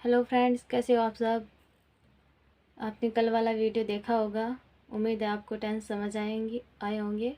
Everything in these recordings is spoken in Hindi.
हेलो फ्रेंड्स, कैसे हो आप सब। आपने कल वाला वीडियो देखा होगा। उम्मीद है आपको टेंस समझ आए होंगे।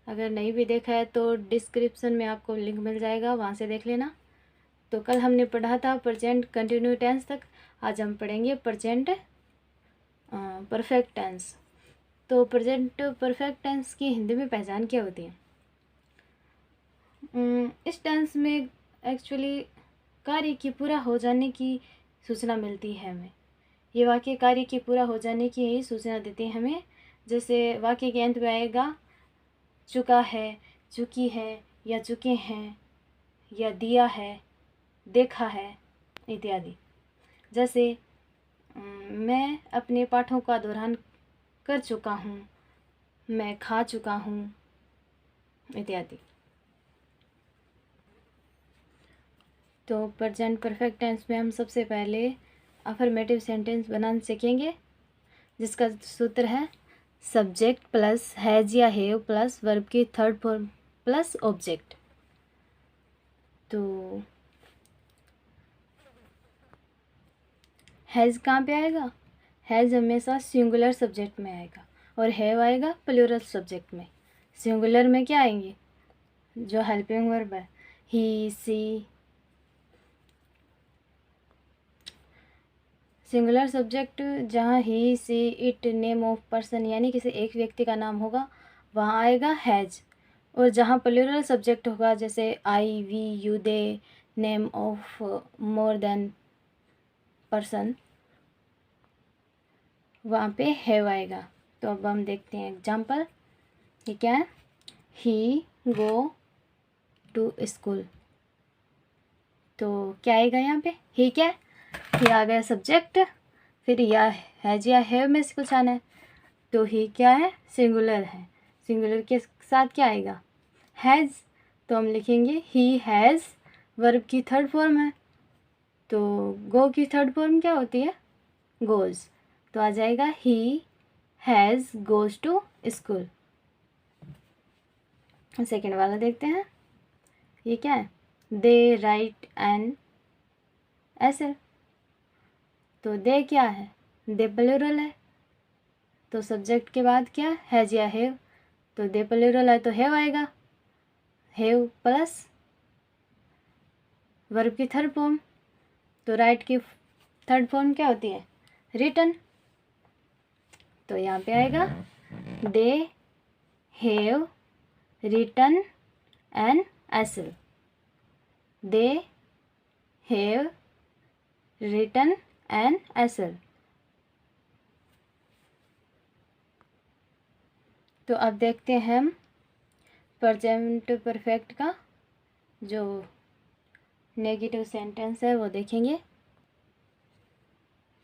अगर नहीं भी देखा है तो डिस्क्रिप्शन में आपको लिंक मिल जाएगा, वहाँ से देख लेना। तो कल हमने पढ़ा था प्रेजेंट कंटिन्यू टेंस तक। आज हम पढ़ेंगे प्रेजेंट परफेक्ट टेंस। तो प्रेजेंट परफेक्ट टेंस की हिंदी में पहचान क्या होती है। इस टेंस में एक्चुअली कार्य के पूरा हो जाने की सूचना मिलती है हमें। ये वाक्य कार्य के पूरा हो जाने की ही सूचना देते हैं हमें। जैसे वाक्य के अंत में आएगा चुका है, चुकी है, या चुके हैं, या दिया है, देखा है इत्यादि। जैसे मैं अपने पाठों का दोहरान कर चुका हूँ, मैं खा चुका हूँ इत्यादि। तो प्रेजेंट परफेक्ट टेंस में हम सबसे पहले अफर्मेटिव सेंटेंस बनाना सीखेंगे, जिसका सूत्र है सब्जेक्ट प्लस हैज या हैव प्लस वर्ब की थर्ड फॉर्म प्लस ऑब्जेक्ट। तो हैज़ कहाँ पे आएगा। हैज़ हमेशा सिंगुलर सब्जेक्ट में आएगा और हैव आएगा प्लूरल सब्जेक्ट में। सिंगुलर में क्या आएंगे, जो हेल्पिंग वर्ब है, ही, सी। सिंगुलर सब्जेक्ट जहाँ ही, सी, इट, नेम ऑफ पर्सन यानी किसी एक व्यक्ति का नाम होगा, वहाँ आएगा हैज़। और जहाँ प्लूरल सब्जेक्ट होगा, जैसे I, we, you, they, name of more than person, वहाँ पे हैव आएगा। तो अब हम देखते हैं एग्जाम्पल। ये क्या है, ही गो टू स्कूल। तो क्या आएगा यहाँ पे, ही क्या है, ही आ गया सब्जेक्ट, फिर या हैज या हैव में से कुछ आना है। तो ही क्या है, सिंगुलर है। सिंगुलर के साथ क्या आएगा, हैज़। तो हम लिखेंगे ही हैज़, वर्ब की थर्ड फॉर्म है। तो गो की थर्ड फॉर्म क्या होती है, गोज़। तो आ जाएगा he has goes to school. Second वाला देखते हैं। ये क्या है, दे राइट एन ऐसे। तो दे क्या है, दे प्लूरल है। तो सब्जेक्ट के बाद क्या, हैज या हैव। तो दे प्लूरल है तो हैव आएगा, हैव प्लस वर्ब की थर्ड फॉर्म। तो राइट की थर्ड फॉर्म क्या होती है, रिटन। तो यहाँ पे आएगा they have written an essay. They have written an essay. तो अब देखते हैं हम प्रेजेंट परफेक्ट का जो नेगेटिव सेंटेंस है वो देखेंगे।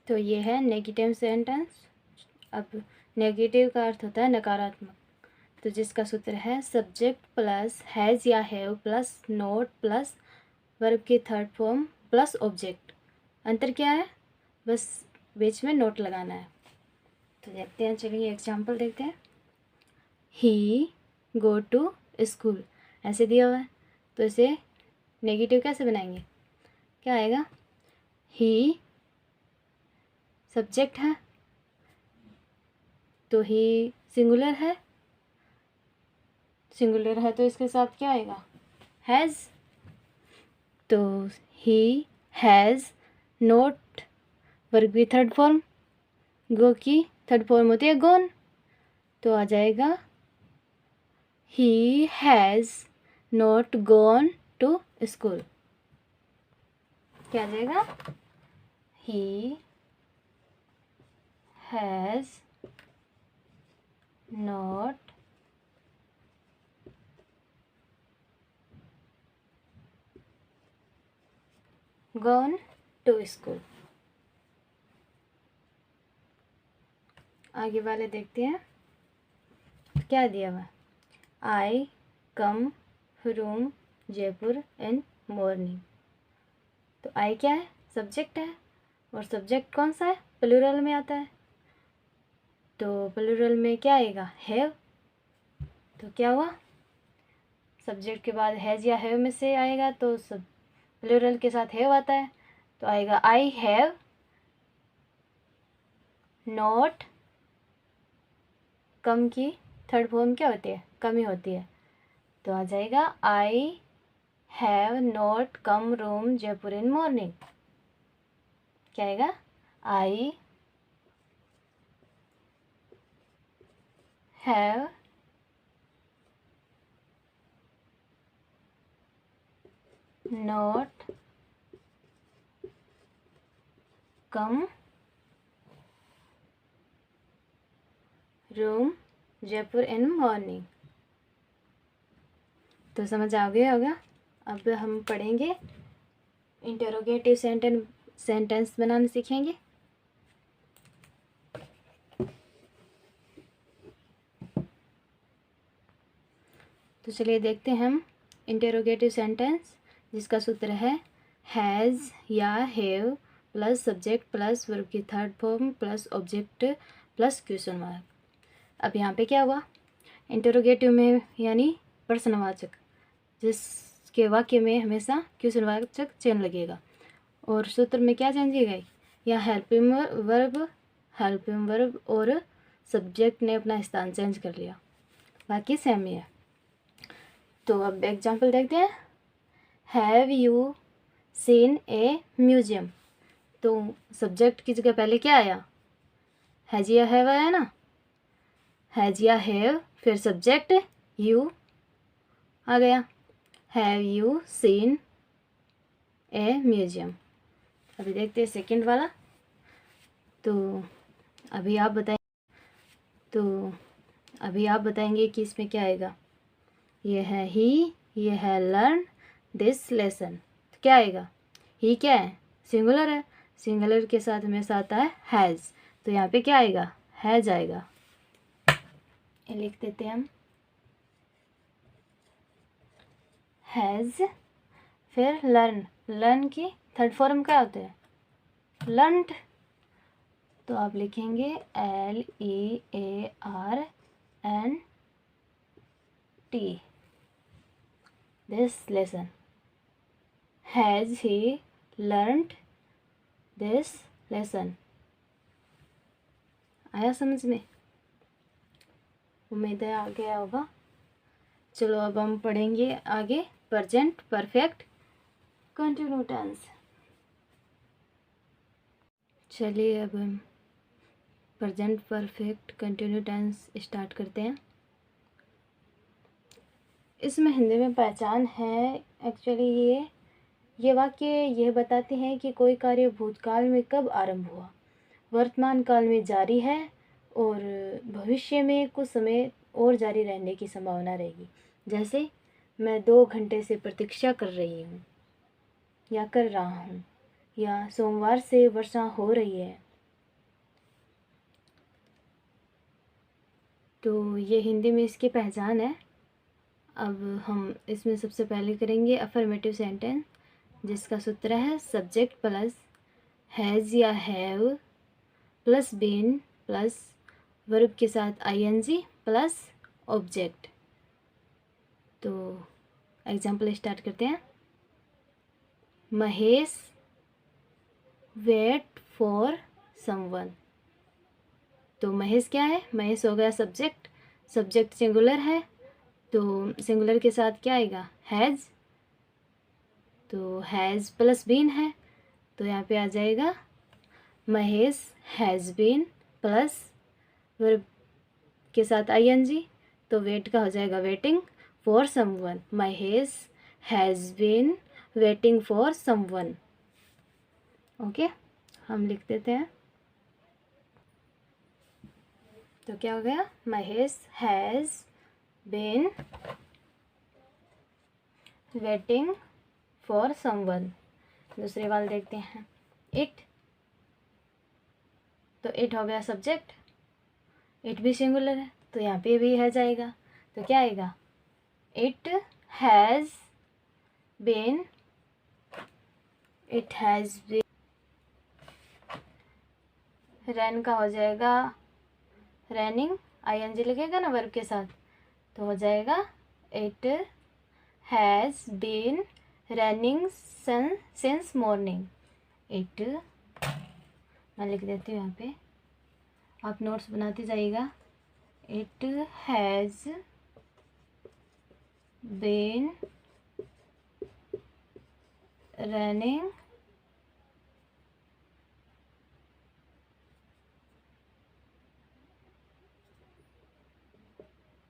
तो ये है नेगेटिव सेंटेंस। अब नेगेटिव का अर्थ होता है नकारात्मक। तो जिसका सूत्र है सब्जेक्ट प्लस हैज़ या have plus not plus verb की थर्ड फॉर्म प्लस ऑब्जेक्ट। अंतर क्या है, बस बीच में नोट लगाना है। तो देखते हैं, चलिए एग्जाम्पल देखते हैं। ही गो टू स्कूल ऐसे दिया हुआ है, तो इसे नेगेटिव कैसे बनाएंगे, क्या आएगा, ही सब्जेक्ट है तो ही सिंगुलर है। सिंगुलर है तो इसके साथ क्या आएगा, हैज़। तो ही हैज़ नोट, वर्ब की थर्ड फॉर्म, गो की थर्ड फॉर्म होती है गोन। तो आ जाएगा he has not gone to school. क्या आ जाएगा, he has not gone to school. आगे वाले देखते हैं, क्या दिया हुआ, I come from Jaipur in morning. तो आई क्या है, सब्जेक्ट है, और सब्जेक्ट कौन सा है, प्लूरल में आता है। तो प्लूरल में क्या आएगा, हैव। तो क्या हुआ, सब्जेक्ट के बाद हैज़ या हैव में से आएगा तो सब प्लूरल के साथ हैव आता है। तो आएगा आई हैव नॉट कम की थर्ड फॉर्म क्या होती है? कम ही होती है। तो आ जाएगा I have not come room Jaipur in morning. क्या आएगा? I have not come room Jaipur in morning. तो समझ आ गया होगा। अब हम पढ़ेंगे इंटरोगेटिव सेंटेंस बनाना सीखेंगे। तो चलिए देखते हैं हम इंटरोगेटिव सेंटेंस, जिसका सूत्र है हैज़ या have plus subject plus verb की third form plus object plus question mark. अब यहाँ पे क्या हुआ? इंटरोगेटिव में यानी प्रश्नवाचक, जिसके वाक्य में हमेशा क्वेश्चनवाचक चिन्ह लगेगा। और सूत्र में क्या चेंज की गई? या हेल्पिंग वर्ब और सब्जेक्ट ने अपना स्थान चेंज कर लिया, बाकी सेम ही है। तो अब एग्जाम्पल देखते हैं। Have you seen A museum. तो सब्जेक्ट की जगह पहले क्या आया? हैज या हैव आया ना। हैज या हैव, फिर सब्जेक्ट यू आ गया। Have you seen A museum. अभी देखते हैं सेकंड वाला। तो अभी आप बताएंगे कि इसमें क्या आएगा। ये है ही, ये है लर्न दिस लेसन। तो क्या आएगा? ही क्या है? सिंगुलर है। सिंगुलर के साथ हमेशा आता है हैज़। तो यहाँ पे क्या आएगा? हैज़ आएगा। ये लिख देते हैं हम, हैज़। फिर लर्न की थर्ड फॉर्म क्या होते हैं? लर्नड। तो आप लिखेंगे LEARNT this lesson. Has he learned this lesson. आया समझ में? उम्मीद है आ गया होगा। चलो अब हम पढ़ेंगे आगे प्रेजेंट परफेक्ट कंटिन्यू टेंस। चलिए अब हम present perfect continuous tense start करते हैं। इसमें हिंदी में पहचान है। एक्चुअली ये वाक्य ये बताते हैं कि कोई कार्य भूतकाल में कब आरंभ हुआ, वर्तमान काल में जारी है और भविष्य में कुछ समय और जारी रहने की संभावना रहेगी। जैसे मैं 2 घंटे से प्रतीक्षा कर रही हूँ या कर रहा हूँ, या सोमवार से वर्षा हो रही है। तो ये हिंदी में इसकी पहचान है। अब हम इसमें सबसे पहले करेंगे अफर्मेटिव सेंटेंस, जिसका सूत्र है सब्जेक्ट प्लस हैज़ या have plus been plus verb के साथ ING प्लस ऑब्जेक्ट। तो एग्जाम्पल स्टार्ट करते हैं। Mahesh wait for someone. तो महेश क्या है? महेश हो गया सब्जेक्ट। सब्जेक्ट सिंगुलर है, तो सिंगुलर के साथ क्या आएगा? हैज़। तो हैज़ प्लस बीन है, तो यहाँ पे आ जाएगा Mahesh has been plus verb के साथ ING। तो वेट का हो जाएगा waiting for someone. Mahesh has been waiting for someone. Okay, हम लिख देते हैं। तो क्या हो गया? Mahesh has been waiting for someone. दूसरे वाले देखते हैं। इट। तो इट हो गया सब्जेक्ट। इट भी सिंगुलर है, तो यहाँ पे भी है जाएगा। तो क्या आएगा? इट हैज़ बीन रन का हो जाएगा रनिंग। ING लगेगा ना वर्ब के साथ, तो हो जाएगा it has been running since morning. It, मैं लिख देती हूँ यहाँ पे, आप नोट्स बनाते जाइएगा। इट हैज़ बीन रनिंग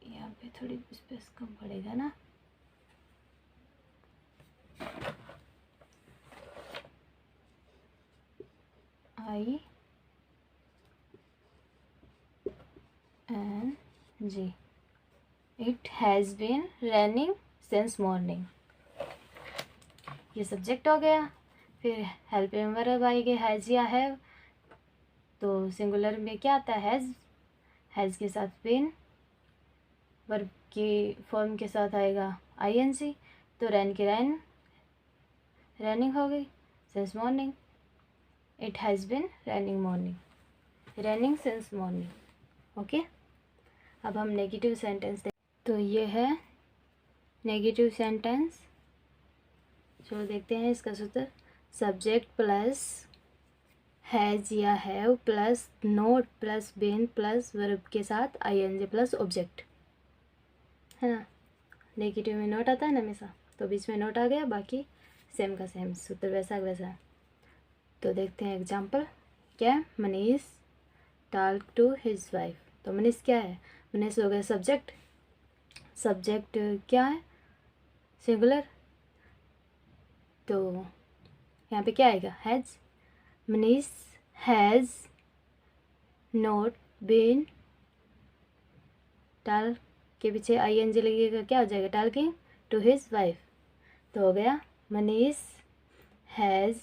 यहाँ पे थोड़ी स्पेस कम पड़ेगा ना, I N G. It has been running since morning, ये सब्जेक्ट हो गया। फिर हेल्पिंग वर्ब आएगी हैज़ या हैव, तो सिंगुलर में क्या आता है, हैज़ के साथ बीन, वर्ब की फॉर्म के साथ आएगा आईएनसी, तो रैन की रैन, रनिंग हो गई since morning. It has been running morning, running since morning. Okay, अब हम नेगेटिव सेंटेंस देख, तो ये है नेगेटिव सेंटेंस। चलो देखते हैं इसका सूत्र, सब्जेक्ट प्लस हैज़ या have plus not plus been plus verb के साथ आईएनजी प्लस ऑब्जेक्ट, है ना। नेगेटिव में नोट आता है ना हमेशा, तो बीच में नोट आ गया, बाकी सेम का सेम, सूत्र वैसा वैसा। तो देखते हैं एग्जाम्पल, क्या है, Manish talk to his wife, तो मनीष क्या है, मनीष हो गया सब्जेक्ट, सब्जेक्ट क्या है, सिंगुलर, तो यहाँ पे क्या आएगा, has. Manish has not been, talk के पीछे आईएनजी लगेगा, क्या हो जाएगा, टॉकिंग टू हिज वाइफ, तो हो गया Manish has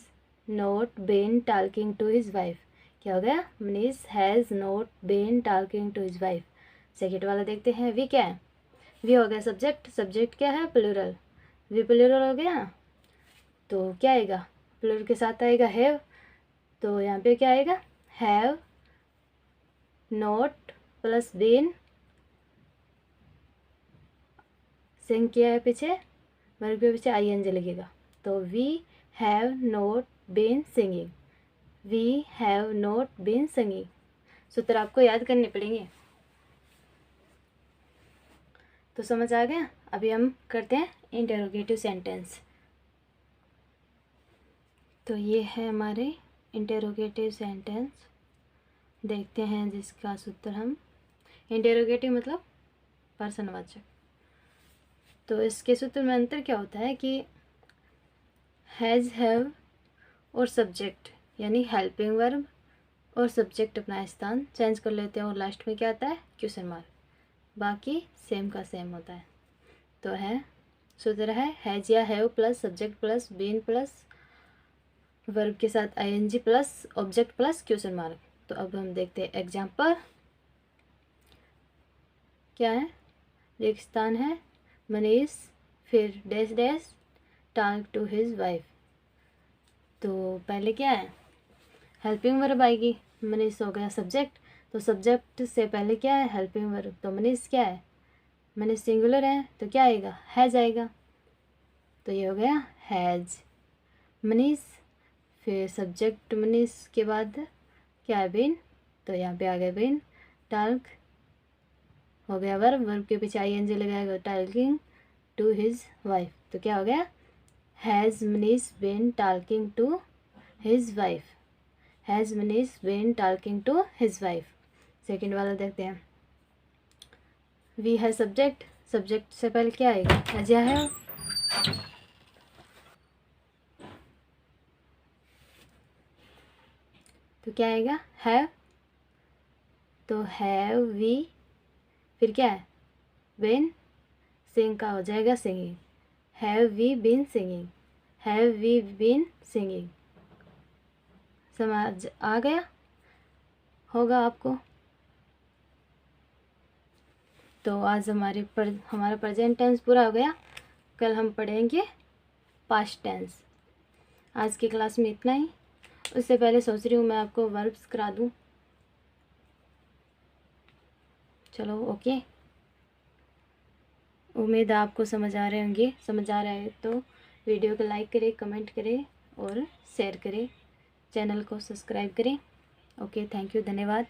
not been talking to his wife, क्या हो गया, Manish has not been talking to his wife. Second वाला देखते हैं, वी क्या है, वी हो गया सब्जेक्ट, सब्जेक्ट क्या है, प्लूरल, वी प्लूरल हो गया, तो क्या आएगा, प्लूरल के साथ आएगा हैव, तो यहाँ पे क्या आएगा, have not plus been, sing किया है पीछे, वर्ब के पीछे आईएनजी लगेगा, तो we have not been singing, we have not been singing. सूत्र आपको याद करने पड़ेंगे, तो समझ आ गया। अभी हम करते हैं इंटेरोगेटिव सेंटेंस। तो ये है हमारे इंटेरोगेटिव सेंटेंस, देखते हैं जिसका सूत्र हम, इंटेरोगेटिव मतलब प्रश्नवाचक, तो इसके सूत्र में अंतर क्या होता है कि हैज़ हैव और सब्जेक्ट यानी हेल्पिंग वर्ब और सब्जेक्ट अपना स्थान चेंज कर लेते हैं, और लास्ट में क्या आता है, क्वेश्चन मार्क, बाकी सेम का सेम होता है। तो है सूत्र है हैज़ या have plus subject plus been plus verb के साथ ING plus object plus question mark. तो अब हम देखते हैं एग्जाम्पल, क्या है, रेगिस्तान है, मनीष फिर dash dash talk to his wife, तो पहले क्या है, हेल्पिंग वर्ब आएगी, मनीष हो गया सब्जेक्ट, तो सब्जेक्ट से पहले क्या है, हेल्पिंग वर्ब, तो मनीष क्या है, मनीष सिंगुलर है, तो क्या आएगा, हैज़ आएगा, तो ये हो गया हैज़ मनीष, फिर सब्जेक्ट मनीष के बाद क्या है, बीन, तो यहाँ पे आ गया बीन, टॉक हो गया वर्ब, वर्ब के पीछे आईएनजी लगाएगा, टॉकिंग टू हिज वाइफ, तो क्या हो गया, has Manish been talking to his wife, has Manish been talking to his wife. Second वाला देखते हैं, वी है सब्जेक्ट, सब्जेक्ट से पहले क्या आएगा, हैज़ या हैव, तो क्या आएगा, हैव, तो हैव वी, फिर क्या है, बीन, सिंग का हो जाएगा singing, have we been singing, have we been singing. समझ आ गया होगा आपको। तो आज हमारा प्रेजेंट टेंस पूरा हो गया, कल हम पढ़ेंगे पास्ट टेंस। आज की क्लास में इतना ही, उससे पहले सोच रही हूँ मैं आपको वर्ब्स करा दूँ। चलो ओके, उम्मीद है आपको समझ आ रहे होंगे, समझ आ रहा है तो वीडियो को लाइक करें, कमेंट करें और शेयर करें। चैनल को सब्सक्राइब करें। ओके, थैंक यू, धन्यवाद।